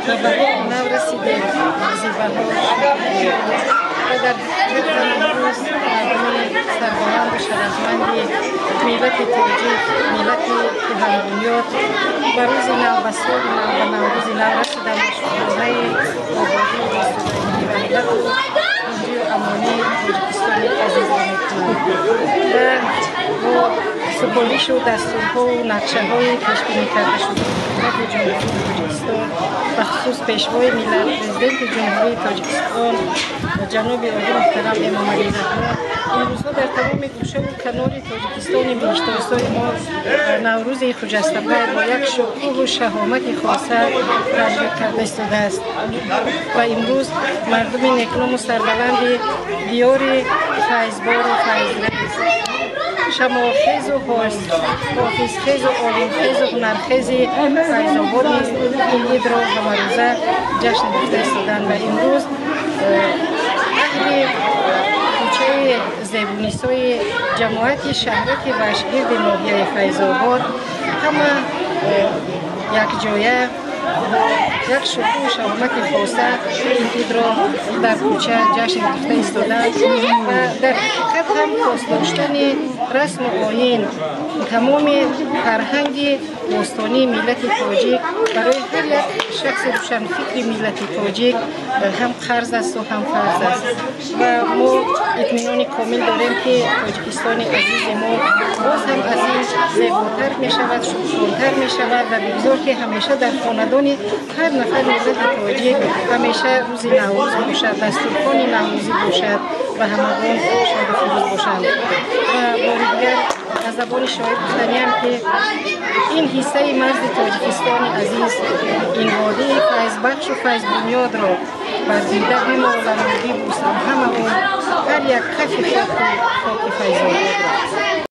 و به نو رسیده زیباها و در امروز مردم سربلند و شرفمند ملت تاجیک، ملت کهن بنیاد و روز نو به سال نو و نوروز نو رسیدند و شکوفه آبادی و آسودگی و ملت اینجای امانی تاجیکستان عزیز آمد و سپردیش و دستورها و نقشه های پیشبینی کرده شده حکومت جمهوری تاجیکستان و خصوص پیشوای ملت پرزیدنت جمهوری تاجیکستان جناب عالی محترم امامعلی رحمان این روزها در تمام گوشه و کنار تاجیکستان بیشترسای ما نوروز خجسته با یک شکوه و شهامت خاصه تجربه کرده ایستاده است و امروز مردم نیکنام و سربلند دیار فیضبار و فیض‌رنگ شماخیز و حافظخیز و عالمخیز و هنرخیز فیض‌آباد این عید را همروزه جشن گرفته ایستادند و امروز اهل کوچه زیبونیسای جماعت شهرک وشگرد ناحیه فیض‌آباد همه یک جایه یک شکوه و شهامت خاصه این عید را در کوچه جشن گرفته ایستادند و در حقیقت هم پاسداشتن رسم و آیین تمام فرهنگ باستانی ملت تاجیک برای هر یک شخص روشنفکر ملت تاجیک هم قرض است و هم فرض است و ما اطمینان کامل داریم که تاجیکستان عزیز ما باز هم از این زیباتر می شود، شکوفاتر می شود و بگذار که همیشه در خاندان هر نفر ملت تاجیک همیشه روز نوروز باشد، دستورخوان نوروزی باشد و همگان شاد و فروز باشند و بار دیگر از زبان شاعر گفتنیم که این حصه مرز تاجیکستان عزیز این وادی فیض بخش و فیض بنیاد را بر دیده بمالم و ببوسم همه اون هر یک کف خاک فیض‌آباد را